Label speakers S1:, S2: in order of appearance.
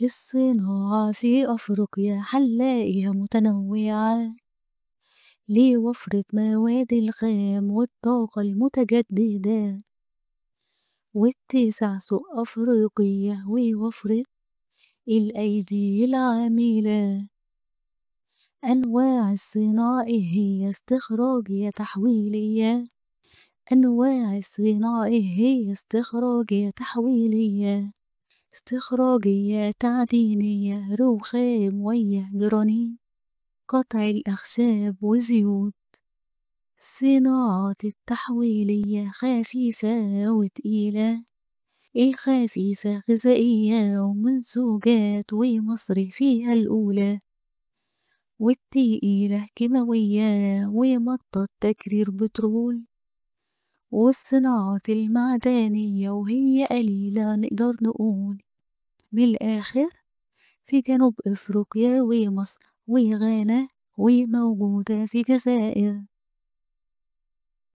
S1: الصناعة في أفريقيا هنلاقيها متنوعة لوفرة مواد الخام والطاقة المتجددة، واتساع سوق أفريقيا ووفرة الأيدي العاملة. أنواع الصناعة هي استخراجية تحويلية. أنواع الصناعة هي استخراجية تحويلية، استخراجية تعدينية، رخام ويا جرانيت، قطع الأخشاب وزيوت. الصناعات التحويلية خفيفة وتقيلة، الخفيفة غذائية ومنسوجات ومصرفيها الأولى، والتقيلة كيماوية ومطة تكرير بترول. والصناعات المعدنية وهي قليلة نقدر نقول من الآخر في جنوب أفريقيا ومصر وغانا وموجودة في جزائر.